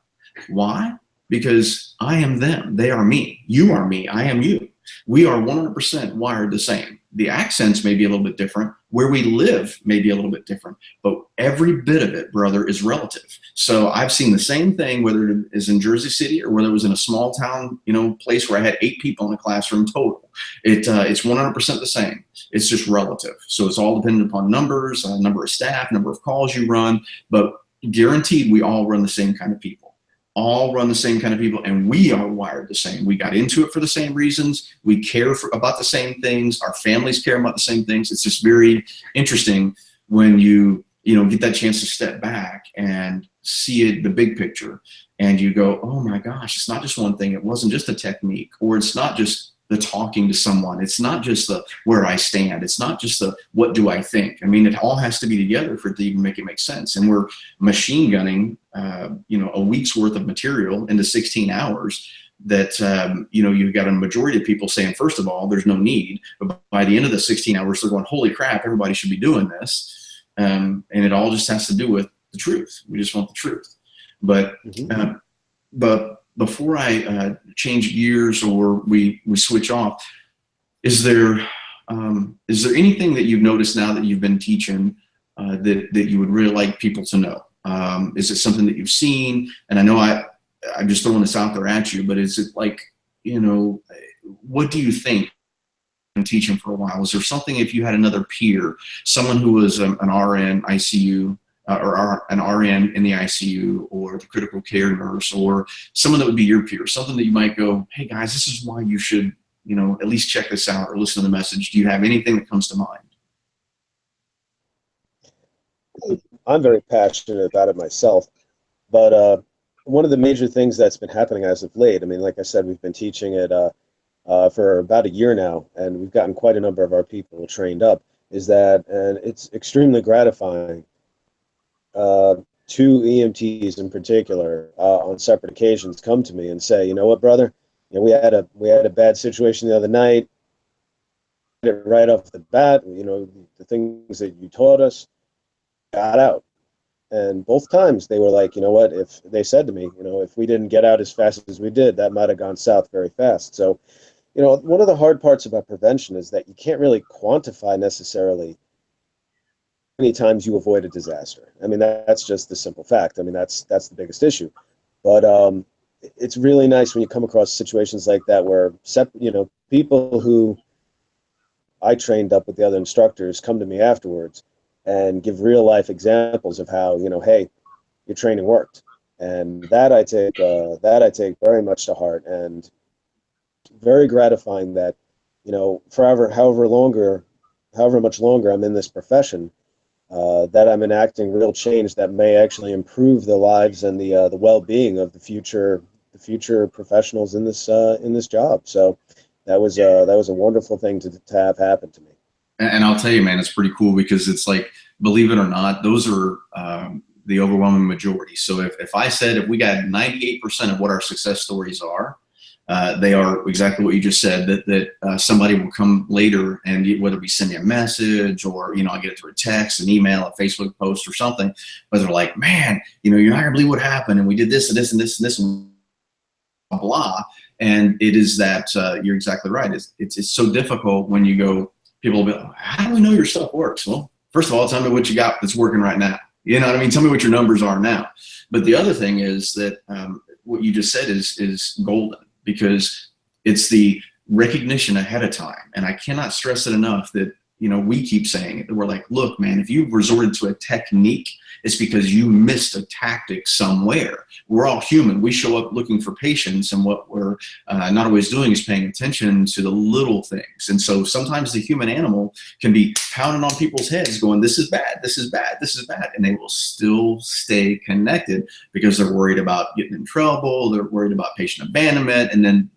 Why? Because I am them. They are me. You are me. I am you. We are 100% wired the same. The accents may be a little bit different. Where we live may be a little bit different, but every bit of it, brother, is relative. So I've seen the same thing, whether it is in Jersey City or whether it was in a small town, place where I had 8 people in the classroom total. It's 100% the same. It's just relative. So it's all dependent upon numbers, number of staff, number of calls you run, but guaranteed we all run the same kind of people. All run the same kind of people, and we are wired the same. We got into it for the same reasons. We care about the same things. Our families care about the same things. It's just very interesting when you get that chance to step back and see it, the big picture, and you go, oh my gosh, it's not just one thing. It wasn't just a technique, or it's not just the talking to someone. It's not just the where I stand. It's not just the what do I think. I mean, it all has to be together for it to even make it make sense. And we're machine gunning, a week's worth of material into 16 hours that, you've got a majority of people saying, first of all, there's no need. But by the end of the 16 hours, they're going, holy crap, everybody should be doing this. And it all just has to do with the truth. We just want the truth. But before I change gears or we switch off, is there anything that you've noticed now that you've been teaching that you would really like people to know? Is it something that you've seen? And I know I'm just throwing this out there at you, but is it like, what do you think? Been teaching for a while. Is there something, if you had another peer, someone who was an RN ICU, or an RN in the ICU, or the critical care nurse, or someone that would be your peer, something that you might go, hey guys, this is why you should, at least check this out or listen to the message. Do you have anything that comes to mind? I'm very passionate about it myself, but one of the major things that's been happening as of late, I mean, like I said, we've been teaching it for about a year now, and we've gotten quite a number of our people trained up, is that, and it's extremely gratifying, 2 EMTs in particular, on separate occasions, come to me and say, you know what, brother, we had a bad situation the other night, right off the bat, the things that you taught us got out. And both times they were like, you know what, if they said to me, if we didn't get out as fast as we did, that might have gone south very fast. So, one of the hard parts about prevention is that you can't really quantify necessarily how many times you avoid a disaster. I mean, that's just the simple fact. I mean, that's the biggest issue. But it's really nice when you come across situations like that where, people who I trained up with the other instructors come to me afterwards and give real life examples of how, hey, your training worked. And that I take very much to heart, and very gratifying that, however much longer I'm in this profession, that I'm enacting real change that may actually improve the lives and the well-being of the future professionals in this job. So that was a wonderful thing to have happen to me. And I'll tell you, man, it's pretty cool, because it's like, believe it or not, those are the overwhelming majority. So if I said, if we got 98% of what our success stories are, they are exactly what you just said, that somebody will come later, and whether we send me a message or, I get it through a text, an email, a Facebook post or something, but they're like, man, you're not gonna believe what happened. And we did this and this and this and this and blah. And it is that, you're exactly right. It's so difficult when you go, people will be like, how do we know your stuff works? Well, first of all, tell me what you got that's working right now. You know what I mean? Tell me what your numbers are now. But the other thing is that what you just said is golden, because it's the recognition ahead of time. And I cannot stress it enough that, we keep saying it. We're like, look, man, if you resorted to a technique, it's because you missed a tactic somewhere. We're all human. We show up looking for patients, and what we're not always doing is paying attention to the little things. And so sometimes the human animal can be pounding on people's heads going, this is bad, this is bad, this is bad. And they will still stay connected because they're worried about getting in trouble. They're worried about patient abandonment. And then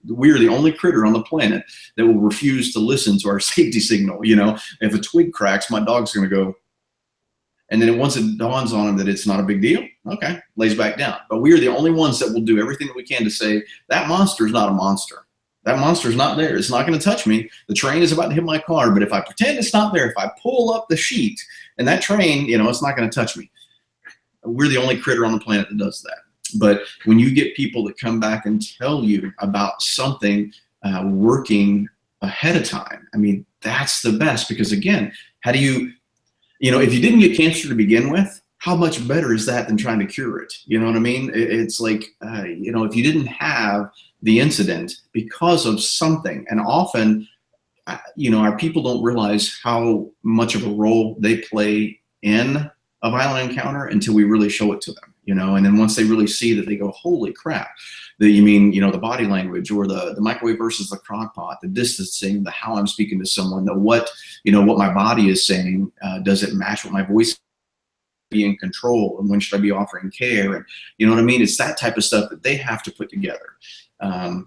we're the only critter on the planet that will refuse to listen to our safety signal. You know, if a twig cracks, my dog's going to go. And then once it dawns on him that it's not a big deal, okay, lays back down. But we are the only ones that will do everything that we can to say that monster is not a monster. That monster is not there. It's not going to touch me. The train is about to hit my car, but if I pretend it's not there, if I pull up the sheet and that train, you know, it's not going to touch me. We're the only critter on the planet that does that. But when you get people that come back and tell you about something working ahead of time, I mean, that's the best, because again, how do you know, if you didn't get cancer to begin with, how much better is that than trying to cure it? You know what I mean? It's like, you know, if you didn't have the incident because of something, and often, you know, our people don't realize how much of a role they play in a violent encounter until we really show it to them, you know, and then once they really see that, they go, holy crap. You mean, you know, the body language, or the microwave versus the crock pot, the distancing, the how I'm speaking to someone, the what, you know, what my body is saying, does it match what my voice be in control, and when should I be offering care? And you know what I mean? It's that type of stuff that they have to put together,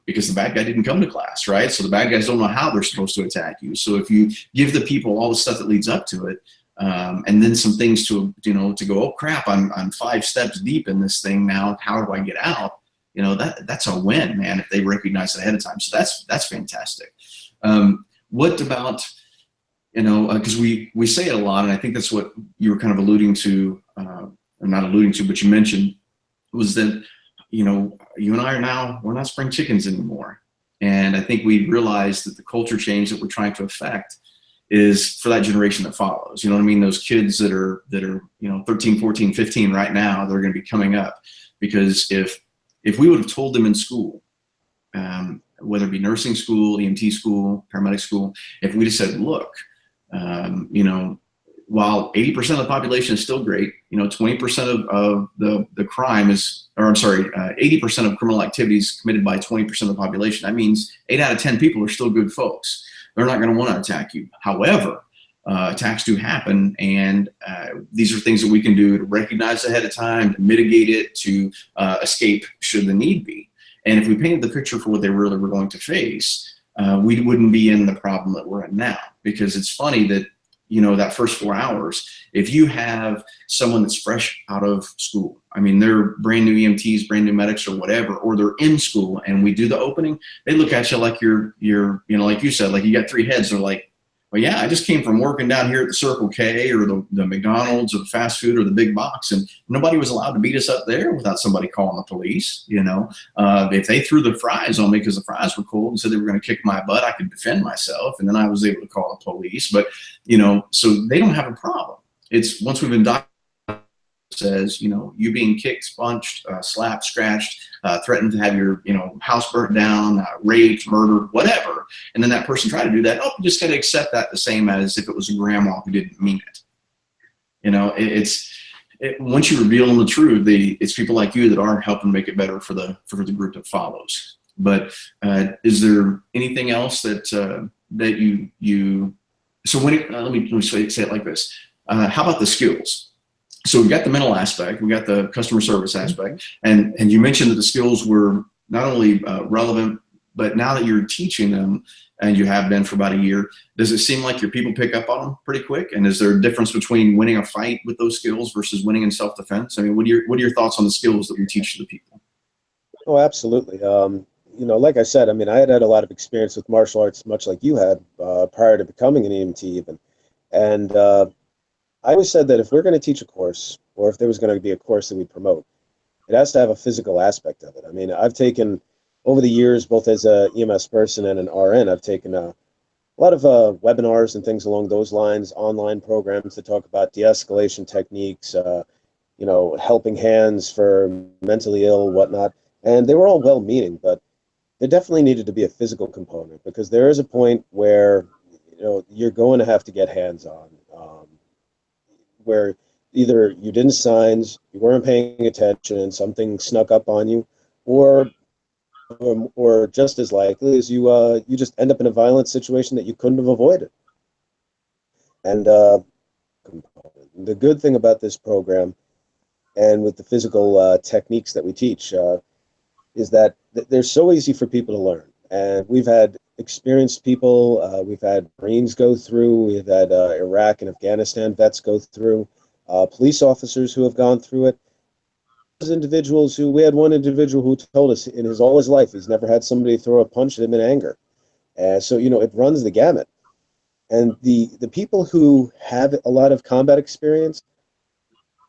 because the bad guy didn't come to class, right? So the bad guys don't know how they're supposed to attack you. So if you give the people all the stuff that leads up to it, and then some things to, you know, to go, oh crap, I'm 5 steps deep in this thing now, how do I get out? You know, that's a win, man, if they recognize it ahead of time. So that's fantastic. What about, you know, because we say it a lot, and I think that's what you were kind of alluding to, or not alluding to, but you mentioned, was that, you know, you and I are now, we're not spring chickens anymore. And I think we realized that the culture change that we're trying to affect is for that generation that follows. You know what I mean? Those kids that are, you know, 13, 14, 15 right now, they're going to be coming up. Because if we would have told them in school, whether it be nursing school, EMT school, paramedic school, if we just said, look, you know, while 80% of the population is still great, you know, 20% of the crime is, or I'm sorry, 80% of criminal activities committed by 20% of the population. That means 8 out of 10 people are still good folks. They're not going to want to attack you. However, attacks do happen, and these are things that we can do to recognize ahead of time, to mitigate it, to escape should the need be. And if we painted the picture for what they really were going to face, we wouldn't be in the problem that we're in now. Because it's funny that, you know, that first 4 hours, if you have someone that's fresh out of school, I mean, they're brand new EMTs, brand new medics or whatever, or they're in school and we do the opening, they look at you like you're, you know, like you said, like you got 3 heads. They're like, well, yeah, I just came from working down here at the Circle K or the McDonald's or the fast food or the big box, and nobody was allowed to beat us up there without somebody calling the police. You know, if they threw the fries on me because the fries were cold and said they were going to kick my butt, I could defend myself, and then I was able to call the police. But, you know, so they don't have a problem. It's once we've been says, you know, you being kicked, punched, slapped, scratched, threatened to have your, you know, house burnt down, raped, murdered, whatever. And then that person tried to do that. Oh, you just got to accept that the same as if it was a grandma who didn't mean it. You know, once you reveal the truth, it's people like you that are helping make it better for the group that follows. But is there anything else that you so when let me say it like this. How about the skills? So we got the mental aspect, we got the customer service aspect, and you mentioned that the skills were not only relevant, but now that you're teaching them, and you have been for about a year, does it seem like your people pick up on them pretty quick? And is there a difference between winning a fight with those skills versus winning in self-defense? I mean, what are your thoughts on the skills that we teach to the people? Oh, absolutely. You know, like I said, I mean, I had a lot of experience with martial arts, much like you had prior to becoming an EMT even. And I always said that if we're going to teach a course, or if there was going to be a course that we promote, it has to have a physical aspect of it. I mean, I've taken, over the years, both as a EMS person and an RN, I've taken a lot of webinars and things along those lines, online programs that talk about de-escalation techniques, you know, helping hands for mentally ill, whatnot. And they were all well-meaning, but there definitely needed to be a physical component, because there is a point where, you know, you're going to have to get hands-on. Where either you didn't signs, you weren't paying attention, something snuck up on you, or just as likely as you just end up in a violent situation that you couldn't have avoided. And the good thing about this program and with the physical techniques that we teach is that they're so easy for people to learn. And we've had experienced people, we've had Marines go through, we've had Iraq and Afghanistan vets go through, police officers who have gone through it. Those individuals who, we had one individual who told us in all his life, he's never had somebody throw a punch at him in anger. So, you know, it runs the gamut. And the people who have a lot of combat experience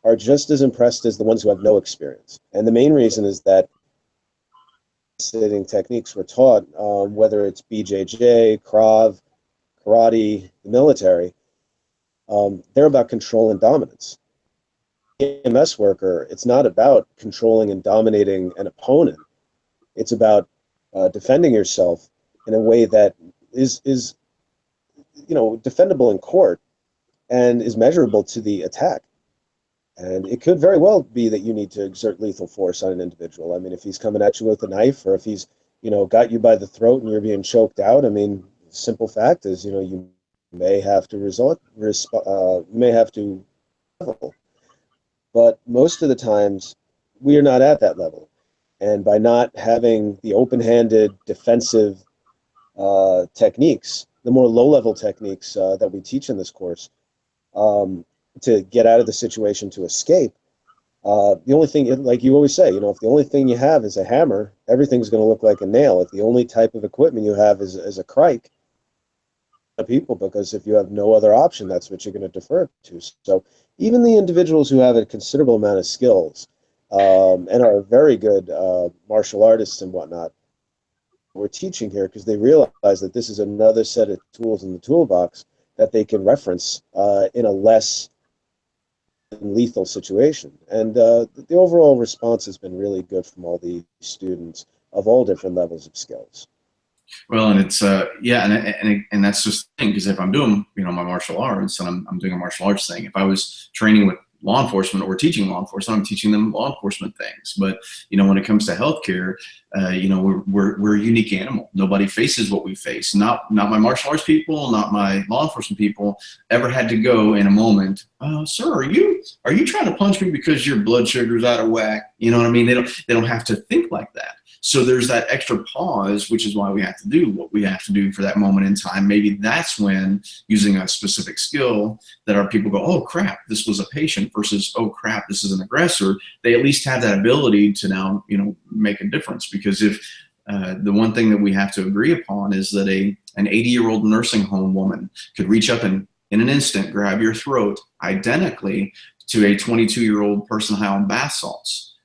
are just as impressed as the ones who have no experience. And the main reason is that sitting techniques were taught, whether it's BJJ, Krav, karate, the military, they're about control and dominance. EMS worker, it's not about controlling and dominating an opponent. It's about defending yourself in a way that is you know, defendable in court and is measurable to the attack. And it could very well be that you need to exert lethal force on an individual. I mean, if he's coming at you with a knife, or if he's, you know, got you by the throat and you're being choked out, I mean, simple fact is, you know, you may have to you may have to level. But most of the times, we are not at that level. And by not having the open-handed defensive techniques, the more low-level techniques that we teach in this course, to get out of the situation, to escape, the only thing, like you always say, you know, if the only thing you have is a hammer, everything's going to look like a nail. If the only type of equipment you have is a crike, people, because if you have no other option, that's what you're going to defer to. So even the individuals who have a considerable amount of skills and are very good martial artists and whatnot, we're teaching here because they realize that this is another set of tools in the toolbox that they can reference in a less lethal situation. And the overall response has been really good from all the students of all different levels of skills. Well, and it's yeah, and that's just the thing, because if I'm doing, you know, my martial arts and I'm doing a martial arts thing, if I was training with law enforcement or teaching law enforcement, I'm teaching them law enforcement things. But you know, when it comes to healthcare, you know, we're a unique animal. Nobody faces what we face. Not my martial arts people, not my law enforcement people ever had to go in a moment. Sir, are you trying to punch me because your blood sugar's out of whack? You know what I mean? They don't have to think like that. So there's that extra pause, which is why we have to do what we have to do for that moment in time. Maybe that's when, using a specific skill, that our people go, oh crap, this was a patient, versus, oh crap, this is an aggressor. They at least have that ability to now, you know, make a difference. Because if the one thing that we have to agree upon is that an 80-year-old nursing home woman could reach up and in an instant grab your throat, identically to a 22-year-old person high on bath salts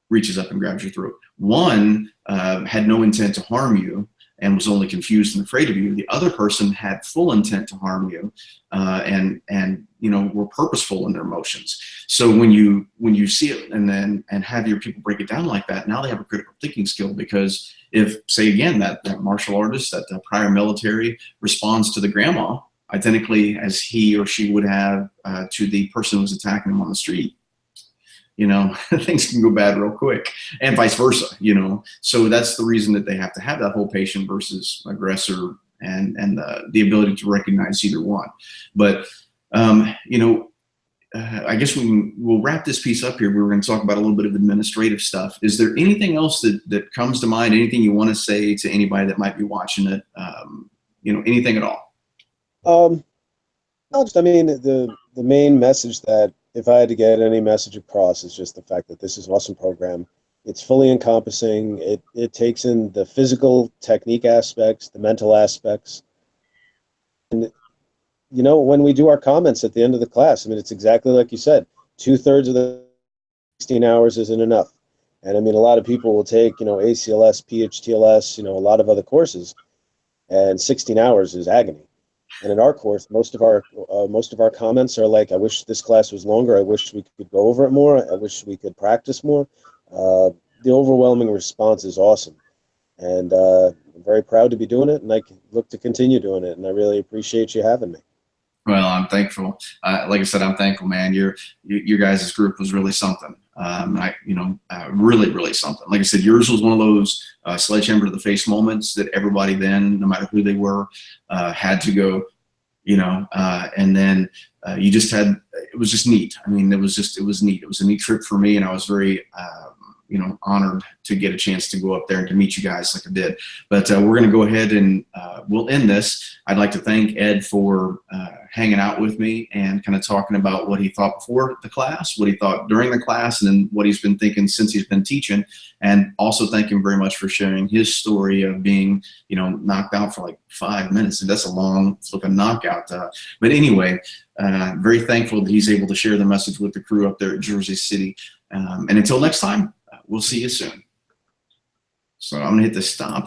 reaches up and grabs your throat. One had no intent to harm you and was only confused and afraid of you. The other person had full intent to harm you and you know, were purposeful in their emotions. So when you see it and have your people break it down like that, now they have a critical thinking skill. Because if, say again, that martial artist, that prior military, responds to the grandma identically as he or she would have to the person who was attacking them on the street, you know, things can go bad real quick, and vice versa, you know. So that's the reason that they have to have that whole patient versus aggressor and the ability to recognize either one. But, you know, I guess we'll wrap this piece up here. We were going to talk about a little bit of administrative stuff. Is there anything else that comes to mind, anything you want to say to anybody that might be watching it, you know, anything at all? I mean, the main message, that if I had to get any message across, is just the fact that this is an awesome program. It's fully encompassing. It takes in the physical technique aspects, the mental aspects. And, you know, when we do our comments at the end of the class, I mean, it's exactly like you said, 2/3 of the 16 hours isn't enough. And I mean, a lot of people will take, you know, ACLS, PHTLS, you know, a lot of other courses, and 16 hours is agony. And in our course, most of our comments are like, I wish this class was longer. I wish we could go over it more. I wish we could practice more. The overwhelming response is awesome. And I'm very proud to be doing it, and I look to continue doing it. And I really appreciate you having me. Well, I'm thankful. Like I said, I'm thankful, man. Your guys' group was really something. Really, really something. Like I said, yours was one of those sledgehammer to the face moments that everybody then, no matter who they were, had to go, and then you just had, it was just neat. I mean, it was neat. It was a neat trip for me, and I was very, honored to get a chance to go up there and to meet you guys like I did. But we're going to go ahead and we'll end this. I'd like to thank Ed for hanging out with me and kind of talking about what he thought before the class, what he thought during the class, and then what he's been thinking since he's been teaching. And also thank him very much for sharing his story of being, knocked out for like 5 minutes. And that's a long flipping knockout. But anyway, very thankful that he's able to share the message with the crew up there at Jersey City. And until next time, we'll see you soon. So I'm gonna hit the stop